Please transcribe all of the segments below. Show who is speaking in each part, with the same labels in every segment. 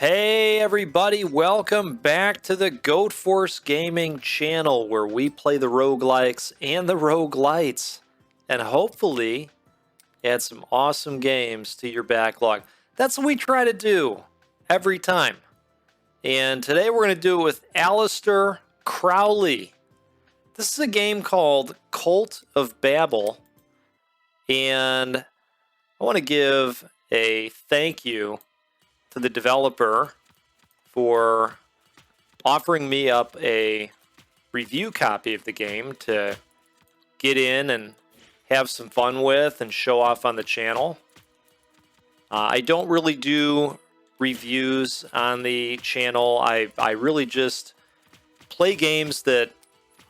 Speaker 1: Hey everybody, welcome back to the Goat Force Gaming channel where we play the roguelikes and the roguelites and hopefully add some awesome games to your backlog. That's what we try to do every time. And today we're going to do it with Alistair Crowley. This is a game called Cult of Babel, and I want to give a thank you to the developer for offering me up a review copy of the game to get in and have some fun with and show off on the channel. I don't really do reviews on the channel. I really just play games that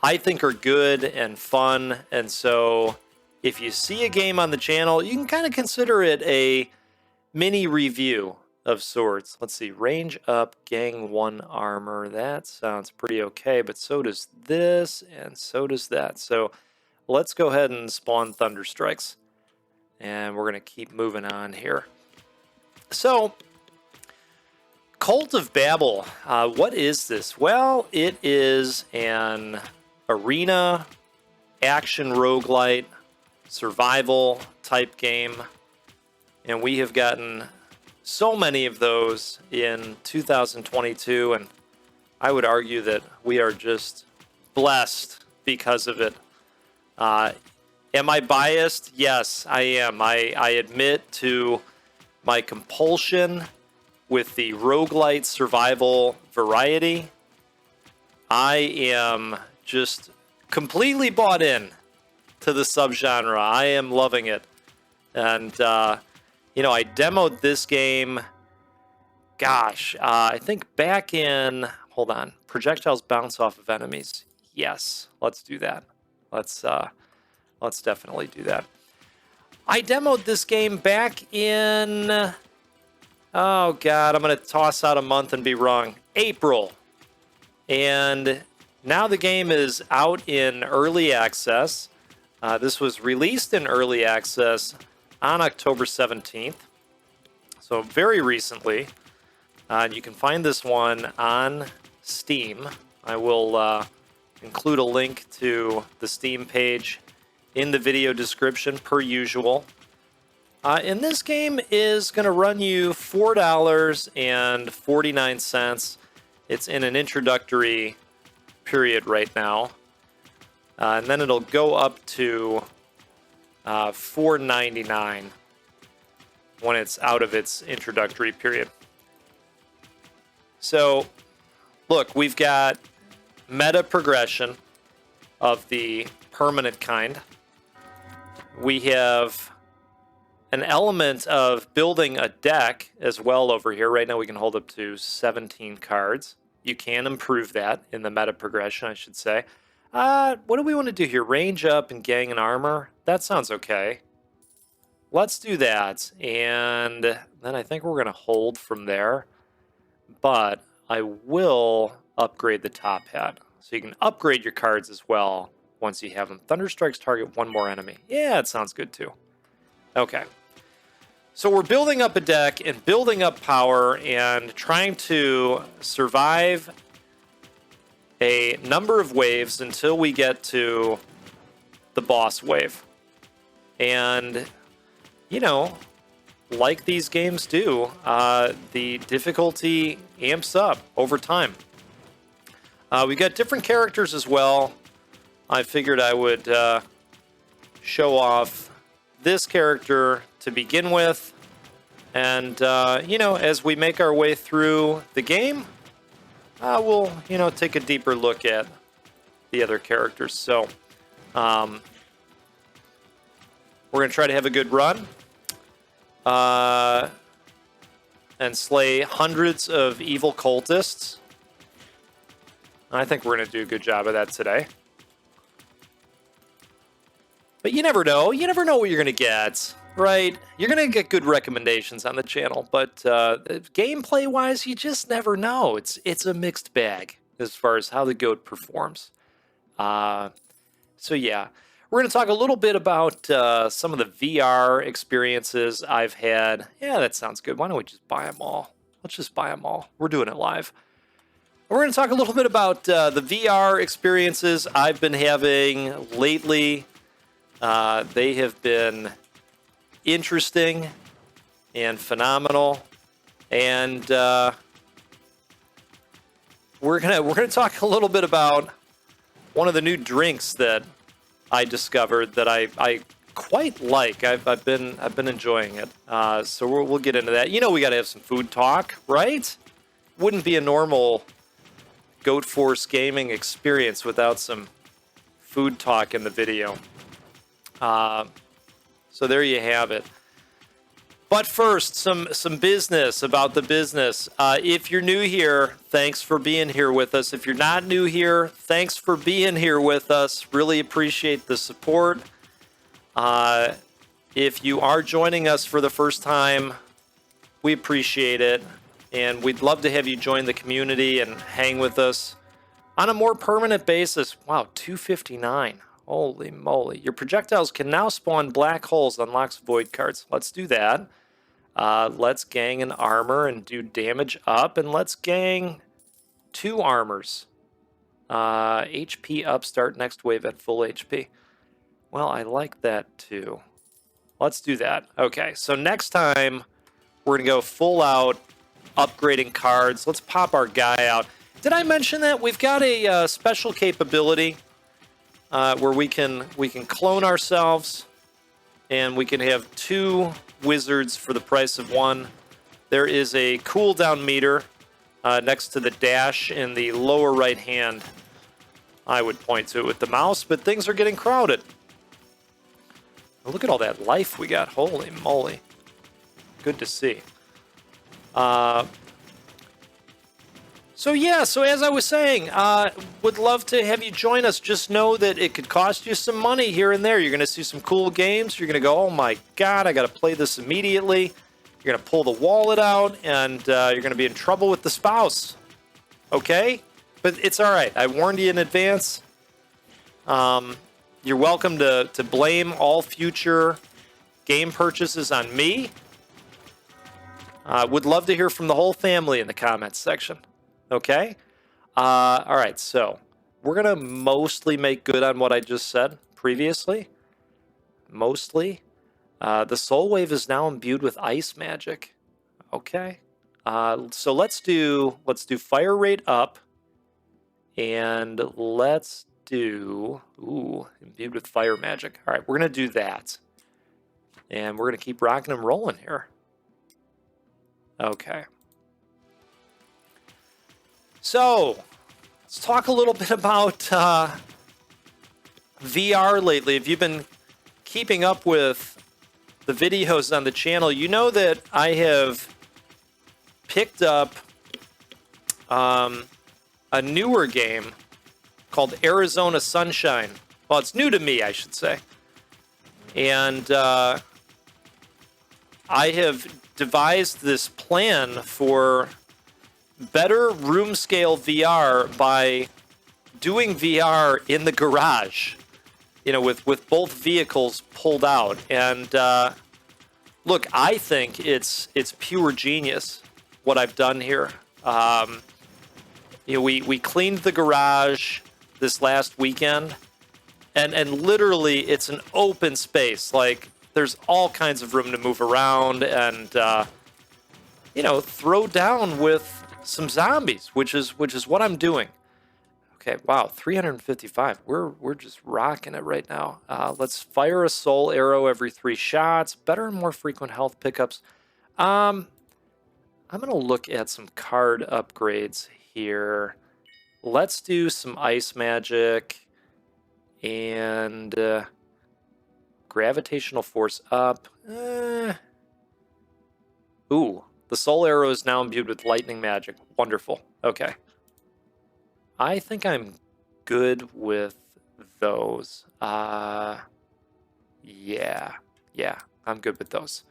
Speaker 1: I think are good and fun, and so if you see a game on the channel, you can kind of consider it a mini review of sorts. Let's see, range up, gang 1 armor. That sounds pretty okay, but so does this, and so does that. So let's go ahead and spawn Thunderstrikes, and we're going to keep moving on here. So, Cult of Babel. What is this? Well, it is an arena, action roguelite, survival type game, and we have gotten so many of those in 2022, and I would argue that we are just blessed because of it. Am I biased? Yes, I am. I admit to my compulsion with the roguelite survival variety. I am just completely bought in to the subgenre. I am loving it. And you know, I demoed this game, gosh, I think back in, hold on, projectiles bounce off of enemies. Yes, let's do that. Let's definitely do that. I demoed this game back in, oh God, I'm going to toss out a month and be wrong, April. And now the game is out in early access. This was released in early access on October 17th, so very recently. You can find this one on Steam. I will include a link to the Steam page in the video description, per usual. And this game is going to run you $4.49. It's in an introductory period right now. And then it'll go up to $4.99 when it's out of its introductory period. So, look, we've got meta progression of the permanent kind. We have an element of building a deck as well over here. Right now we can hold up to 17 cards. You can improve that in the meta progression, I should say. What do we want to do here? Range up and gang and armor? That sounds okay. Let's do that. And then I think we're going to hold from there. But I will upgrade the top hat. So you can upgrade your cards as well once you have them. Thunderstrikes target one more enemy. Yeah, it sounds good too. Okay. So we're building up a deck and building up power and trying to survive a number of waves until we get to the boss wave. And, you know, like these games do, the difficulty amps up over time. We got different characters as well. I figured I would show off this character to begin with. And, you know, as we make our way through the game, we'll, you know, take a deeper look at the other characters. So, we're going to try to have a good run. And slay hundreds of evil cultists. I think we're going to do a good job of that today. But you never know. You never know what you're going to get, right? You're going to get good recommendations on the channel, but gameplay-wise, you just never know. It's a mixed bag as far as how the goat performs. So yeah, we're going to talk a little bit about some of the VR experiences I've had. Yeah, that sounds good. Why don't we just buy them all? Let's just buy them all. We're doing it live. We're going to talk a little bit about the VR experiences I've been having lately. They have been interesting and phenomenal. And we're gonna talk a little bit about one of the new drinks that I discovered that I quite like. I've been enjoying it. So we'll get into that. You know, we got to have some food talk, right? Wouldn't be a normal Goat Force gaming experience without some food talk in the video. So there you have it. But first, some business about the business. If you're new here, thanks for being here with us. If you're not new here, thanks for being here with us. Really appreciate the support. If you are joining us for the first time, we appreciate it. And we'd love to have you join the community and hang with us on a more permanent basis. Wow, 259. Holy moly. Your projectiles can now spawn black holes, unlocks void cards. Let's do that. Let's gang an armor and do damage up. And let's gang 2 armors. HP up, start next wave at full HP. Well, I like that too. Let's do that. Okay, so next time we're going to go full out upgrading cards. Let's pop our guy out. Did I mention that we've got a special capability where we can clone ourselves and we can have 2 wizards for the price of 1. There is a cooldown meter next to the dash in the lower right hand. I would point to it with the mouse, but things are getting crowded. Look at all that life we got. Holy moly. Good to see. So as I was saying, would love to have you join us. Just know that it could cost you some money here and there. You're going to see some cool games. You're going to go, oh my God, I got to play this immediately. You're going to pull the wallet out, and you're going to be in trouble with the spouse. Okay? But it's all right. I warned you in advance. You're welcome to blame all future game purchases on me. Would love to hear from the whole family in the comments section. Okay? All right, so we're going to mostly make good on what I just said previously. Mostly. The soul wave is now imbued with ice magic. Okay. So let's do fire rate up. And let's do imbued with fire magic. All right, we're going to do that. And we're going to keep rocking and rolling here. Okay. So, let's talk a little bit about VR lately. If you've been keeping up with the videos on the channel, you know that I have picked up a newer game called Arizona Sunshine. Well, it's new to me, I should say. And I have devised this plan for better room scale VR by doing VR in the garage, you know, with both vehicles pulled out. And look, I think it's pure genius what I've done here. You know, we cleaned the garage this last weekend, and literally it's an open space. Like, there's all kinds of room to move around and you know, throw down with some zombies, which is what I'm doing. Okay, wow, 355. We're just rocking it right now. Let's fire a soul arrow every 3 shots. Better and more frequent health pickups. I'm gonna look at some card upgrades here. Let's do some ice magic and gravitational force up. Ooh, the soul arrow is now imbued with lightning magic. Wonderful. Okay. I think I'm good with those. Yeah, I'm good with those.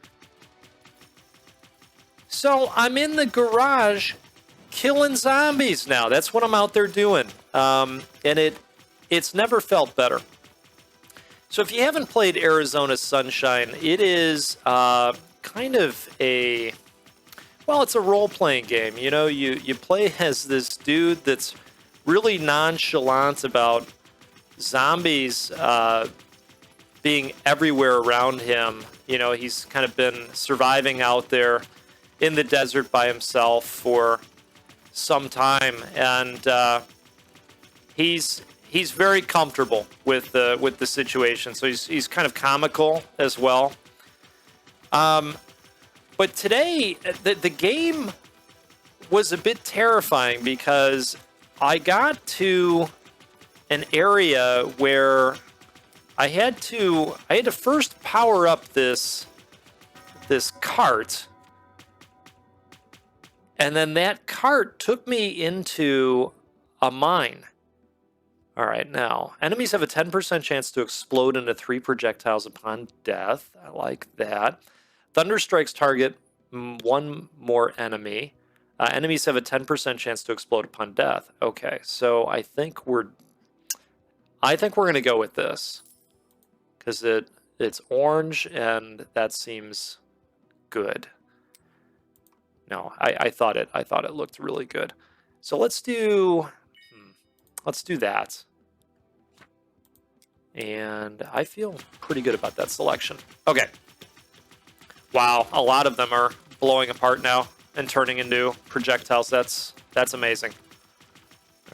Speaker 1: So I'm in the garage killing zombies now. That's what I'm out there doing. And it's never felt better. So if you haven't played Arizona Sunshine, it is kind of a... Well, it's a role-playing game. You know, you play as this dude that's really nonchalant about zombies being everywhere around him. You know, he's kind of been surviving out there in the desert by himself for some time, and he's very comfortable with the situation. So he's kind of comical as well. But today, the game was a bit terrifying because I got to an area where I had to first power up this cart, and then that cart took me into a mine. All right, now enemies have a 10% chance to explode into 3 projectiles upon death. I like that. Thunder strikes target 1 more enemy. Enemies have a 10% chance to explode upon death. Okay, so I think we're going to go with this because it's orange and that seems good. No, I thought it looked really good. So let's do that. And I feel pretty good about that selection. Okay. Wow, a lot of them are blowing apart now and turning into projectiles. That's amazing.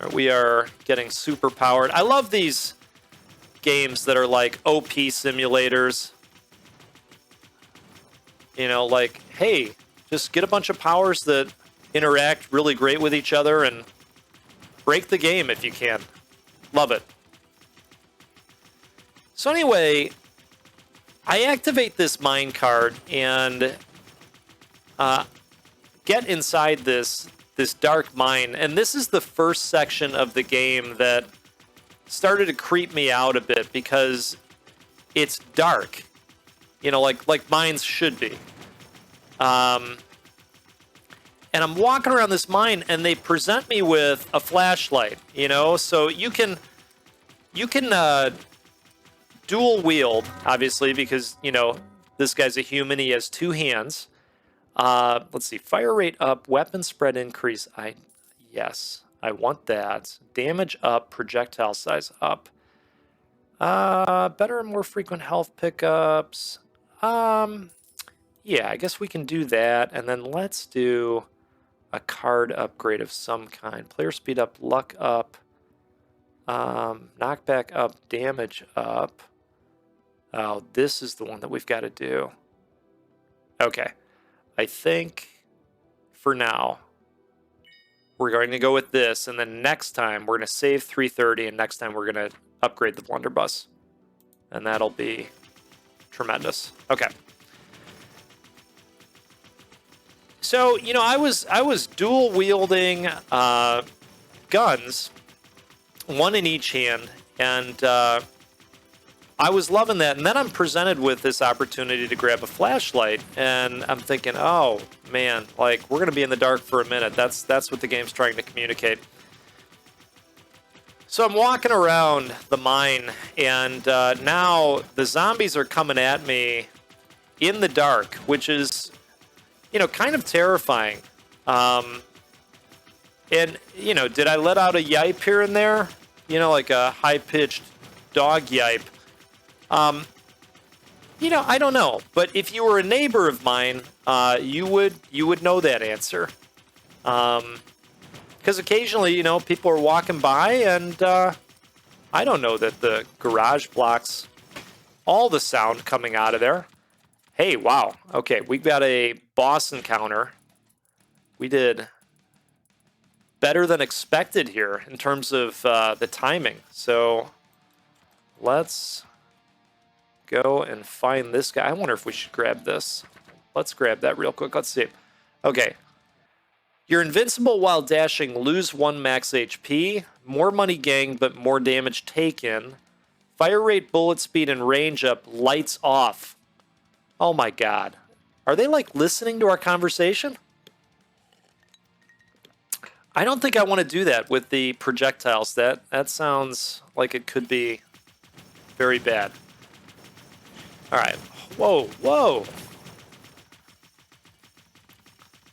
Speaker 1: All right, we are getting super powered. I love these games that are like OP simulators. You know, like, hey, just get a bunch of powers that interact really great with each other and break the game if you can. Love it. So anyway, I activate this mine cart and get inside this dark mine. And this is the first section of the game that started to creep me out a bit because it's dark. You know, like mines should be. And I'm walking around this mine and they present me with a flashlight, you know, so you can dual wield, obviously, because, you know, this guy's a human. He has 2 hands. Let's see. Fire rate up. Weapon spread increase. Yes, I want that. Damage up. Projectile size up. Better and more frequent health pickups. Yeah, I guess we can do that. And then let's do a card upgrade of some kind. Player speed up. Luck up. Knockback up. Damage up. Oh, this is the one that we've got to do. Okay. I think for now, we're going to go with this. And then next time, we're going to save 330. And next time, we're going to upgrade the blunderbuss. And that'll be tremendous. Okay. So, you know, I was dual wielding guns, 1 in each hand. And I was loving that, and then I'm presented with this opportunity to grab a flashlight, and I'm thinking, oh, man, like, we're going to be in the dark for a minute. That's what the game's trying to communicate. So I'm walking around the mine, and now the zombies are coming at me in the dark, which is, you know, kind of terrifying. And, you know, did I let out a yipe here and there? You know, like a high-pitched dog yipe. You know, I don't know, but if you were a neighbor of mine, you would know that answer. Because occasionally, you know, people are walking by, and I don't know that the garage blocks all the sound coming out of there. Hey, wow. Okay, we got a boss encounter. We did better than expected here in terms of the timing. So let's go and find this guy. I wonder if we should grab this. Let's grab that real quick. Let's see. Okay. You're invincible while dashing. Lose 1 max HP. More money gained, but more damage taken. Fire rate, bullet speed, and range up. Lights off. Oh my god. Are they like listening to our conversation? I don't think I want to do that with the projectiles. That sounds like it could be very bad. All right. Whoa, whoa.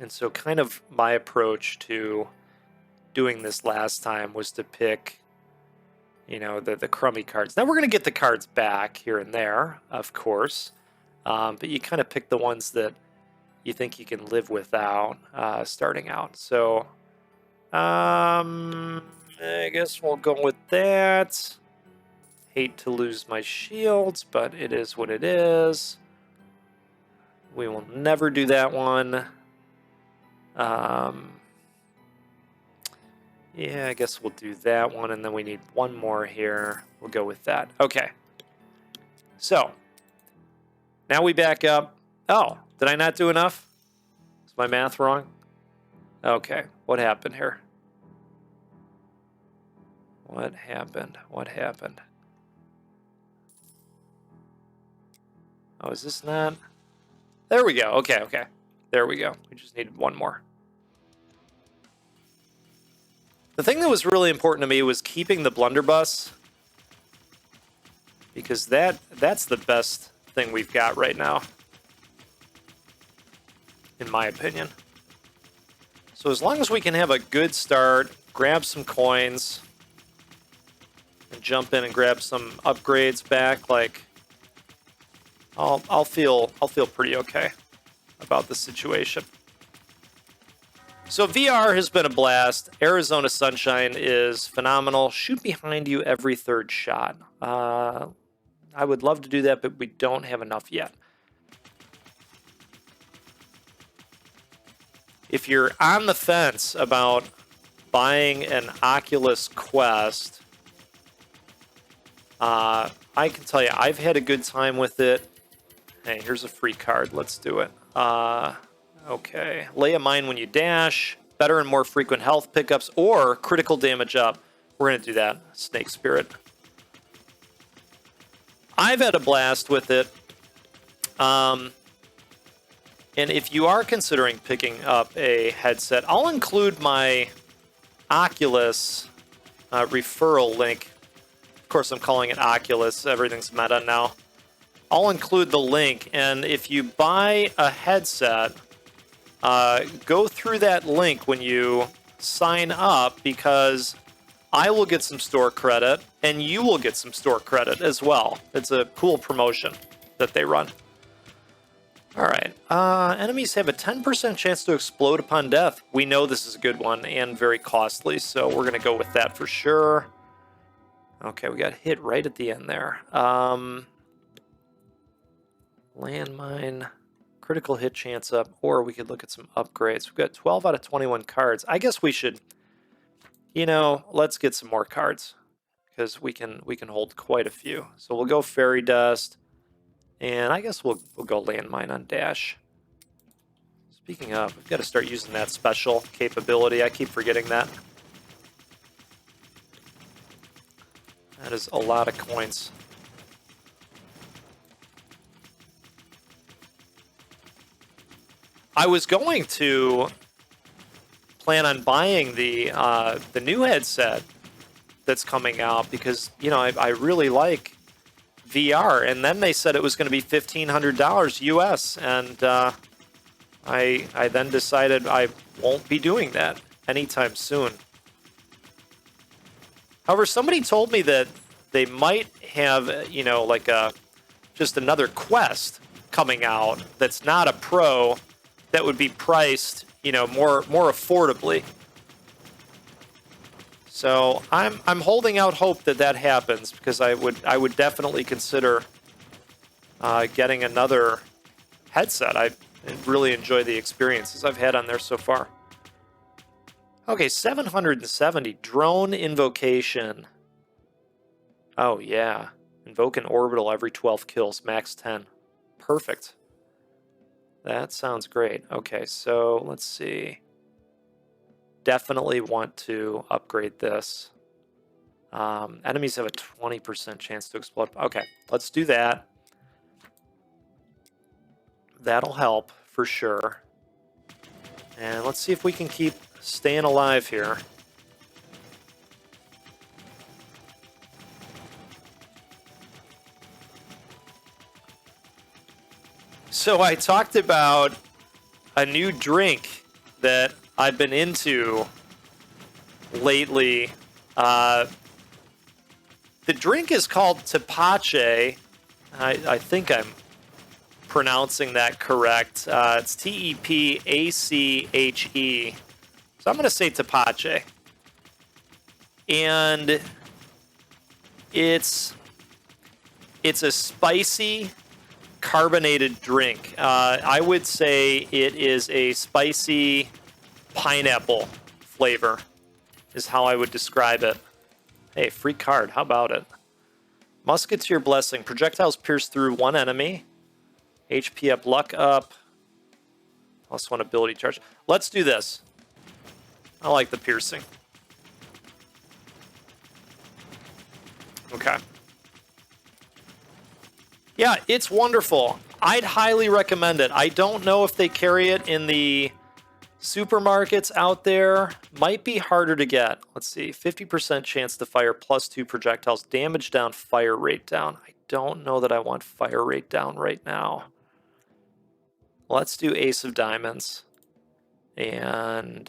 Speaker 1: And so kind of my approach to doing this last time was to pick, you know, the crummy cards. Now we're going to get the cards back here and there, of course. But you kind of pick the ones that you think you can live without starting out. So I guess we'll go with that. Hate to lose my shields, but it is what it is. We will never do that one. Yeah, I guess we'll do that one, and then we need one more here. We'll go with that. Okay. So, now we back up. Oh, did I not do enough? Is my math wrong? Okay, what happened here? What happened? What happened? Oh, is this not? There we go. Okay, okay. There we go. We just needed one more. The thing that was really important to me was keeping the blunderbuss, because that's the best thing we've got right now, in my opinion. So as long as we can have a good start, grab some coins, and jump in and grab some upgrades back, like I'll feel pretty okay about the situation. So VR has been a blast. Arizona Sunshine is phenomenal. Shoot behind you every third shot. I would love to do that, but we don't have enough yet. If you're on the fence about buying an Oculus Quest, I can tell you I've had a good time with it. Hey, here's a free card. Let's do it. Okay. Lay a mine when you dash. Better and more frequent health pickups or critical damage up. We're going to do that. Snake Spirit. I've had a blast with it. And if you are considering picking up a headset, I'll include my Oculus referral link. Of course, I'm calling it Oculus. Everything's meta now. I'll include the link. And if you buy a headset, go through that link when you sign up, because I will get some store credit and you will get some store credit as well. It's a cool promotion that they run. All right. Enemies have a 10% chance to explode upon death. We know this is a good one and very costly, so we're going to go with that for sure. Okay, we got hit right at the end there. Landmine. Critical hit chance up, or we could look at some upgrades. We've got 12 out of 21 cards. I guess we should, you know, let's get some more cards, because we can hold quite a few. So we'll go Fairy Dust, and I guess we'll go Landmine on Dash. Speaking of, we've got to start using that special capability. I keep forgetting that. That is a lot of coins. I was going to plan on buying the new headset that's coming out, because, you know, I really like VR, and then they said it was going to be $1,500 US, and I then decided I won't be doing that anytime soon. However, somebody told me that they might have, you know, like just another Quest coming out that's not a Pro, that would be priced, you know, more affordably. So I'm holding out hope that that happens, because I would definitely consider getting another headset. I really enjoy the experiences I've had on there so far. Okay, 770 drone invocation. Oh yeah, invoke an orbital every 12 kills, max 10. Perfect. That sounds great. Okay, so let's see. Definitely want to upgrade this. Enemies have a 20% chance to explode. Okay, let's do that. That'll help for sure. And let's see if we can keep staying alive here. So I talked about a new drink that I've been into lately. The drink is called tepache. I think I'm pronouncing that correct. It's Tepache. So I'm going to say tepache. And it's a spicy carbonated drink. I would say it is a spicy pineapple flavor is how I would describe it. Hey, free card. How about it? Musketeer Blessing. Projectiles pierce through one enemy. HP up, luck up. +1 ability charge. Let's do this. I like the piercing. Okay. Yeah, it's wonderful. I'd highly recommend it. I don't know if they carry it in the supermarkets out there. Might be harder to get. Let's see. 50% chance to fire +2 projectiles. Damage down, fire rate down. I don't know that I want fire rate down right now. Let's do Ace of Diamonds. And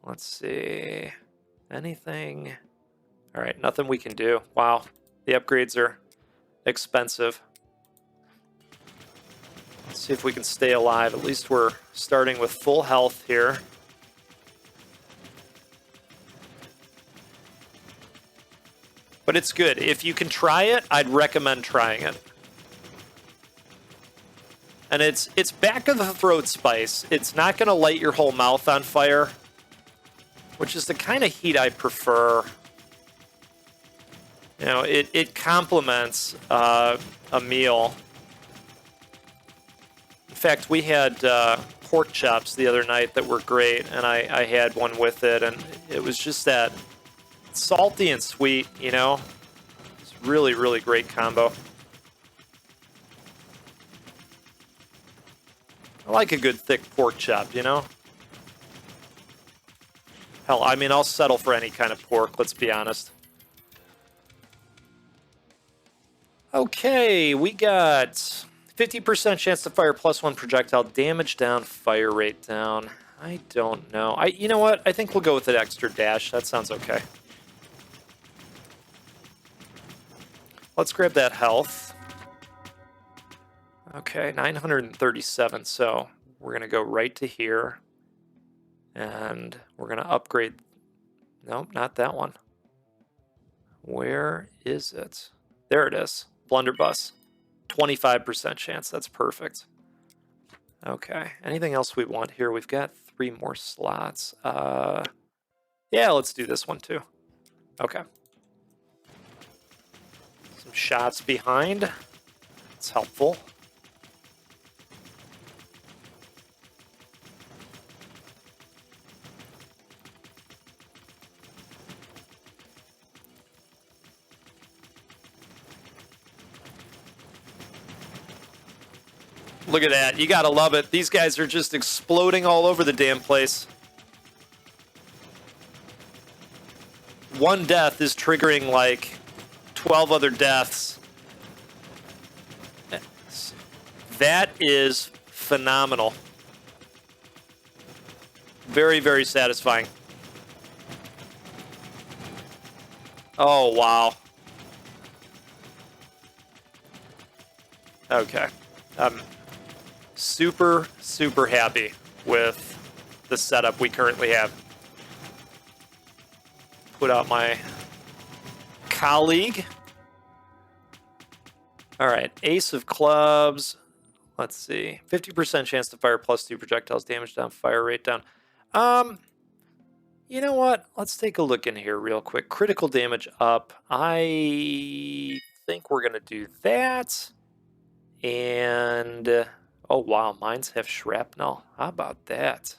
Speaker 1: let's see. Anything? All right, nothing we can do. Wow, the upgrades are expensive. Let's see if we can stay alive. At least we're starting with full health here. But it's good. If you can try it, I'd recommend trying it. And it's back of the throat spice. It's not going to light your whole mouth on fire, which is the kind of heat I prefer. You know, it complements a meal. In fact, we had pork chops the other night that were great, and I had one with it, and it was just that salty and sweet, you know? It's really, really great combo. I like a good thick pork chop, you know? Hell, I mean, I'll settle for any kind of pork, let's be honest. Okay, we got 50% chance to fire +1 projectile, damage down, fire rate down. I don't know. You know what? I think we'll go with an extra dash. That sounds okay. Let's grab that health. Okay, 937. So we're going to go right to here. And we're going to upgrade. Nope, not that one. Where is it? There it is. Blunderbuss. 25% chance. That's perfect. Okay. Anything else we want here? We've got 3 more slots. Yeah, let's do this one too. Okay. Some shots behind. It's helpful. Look at that. You gotta love it. These guys are just exploding all over the damn place. One death is triggering like 12 other deaths. That is phenomenal. Very, very satisfying. Oh, wow. Okay. Super, super happy with the setup we currently have. Put out my colleague. All right, Ace of Clubs. Let's see. 50% chance to fire +2 projectiles, damage down, fire rate down. You know what? Let's take a look in here real quick. Critical damage up. I think we're going to do that. And oh, wow. Mines have shrapnel. How about that?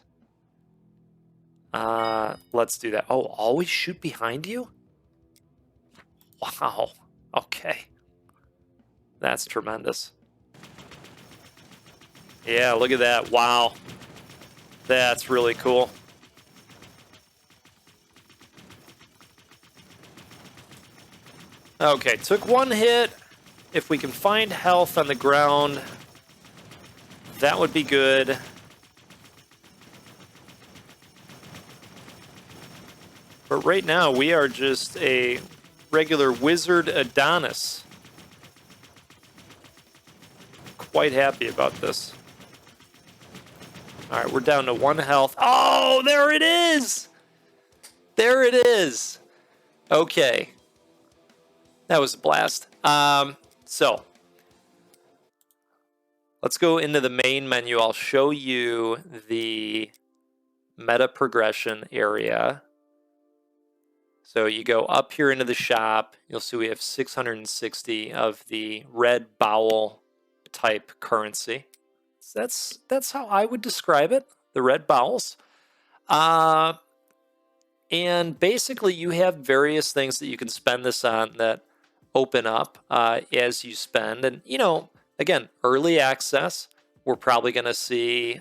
Speaker 1: Let's do that. Oh, always shoot behind you? Wow. Okay. That's tremendous. Yeah, look at that. Wow. That's really cool. Okay, took one hit. If we can find health on the ground, that would be good. But right now, we are just a regular Wizard Adonis. Quite happy about this. All right, we're down to 1 health. Oh, there it is! There it is! Okay. That was a blast. So, let's go into the main menu. I'll show you the meta progression area. So you go up here into the shop. You'll see we have 660 of the red bowel type currency. So that's how I would describe it, the red bowels. And basically you have various things that you can spend this on that open up as you spend. And, you know, again, early access, we're probably going to see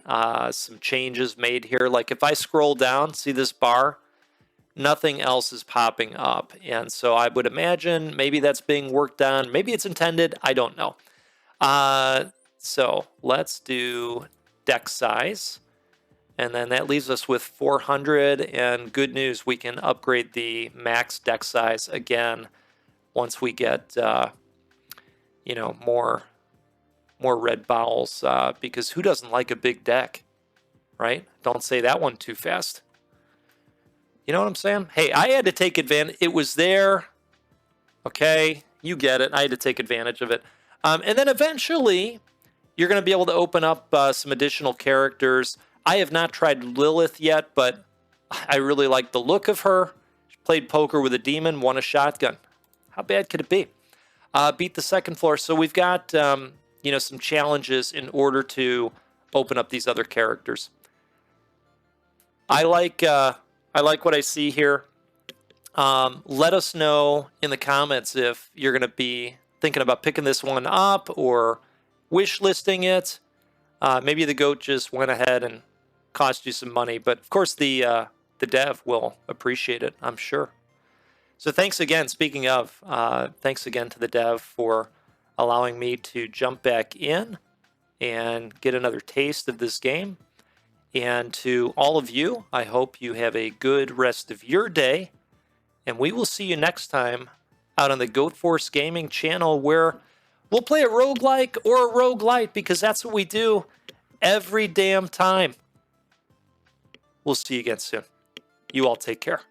Speaker 1: some changes made here. Like if I scroll down, see this bar? Nothing else is popping up. And so I would imagine maybe that's being worked on. Maybe it's intended. I don't know. So let's do deck size. And then that leaves us with 400. And good news, we can upgrade the max deck size again once we get, you know, more red bowels. Because who doesn't like a big deck, right? Don't say that one too fast. You know what I'm saying? Hey, I had to take advantage. It was there. Okay, you get it. I had to take advantage of it. And then eventually, you're going to be able to open up some additional characters. I have not tried Lilith yet, but I really like the look of her. She played poker with a demon, won a shotgun. How bad could it be? Beat the second floor. So we've got you know, some challenges in order to open up these other characters. I like what I see here. Let us know in the comments if you're going to be thinking about picking this one up or wish listing it. Maybe the goat just went ahead and cost you some money, but of course the dev will appreciate it, I'm sure. So thanks again. Speaking of, thanks again to the dev for allowing me to jump back in and get another taste of this game. And to all of you, I hope you have a good rest of your day. And we will see you next time out on the Goat Force Gaming channel, where we'll play a roguelike or a roguelite, because that's what we do every damn time. We'll see you again soon. You all take care.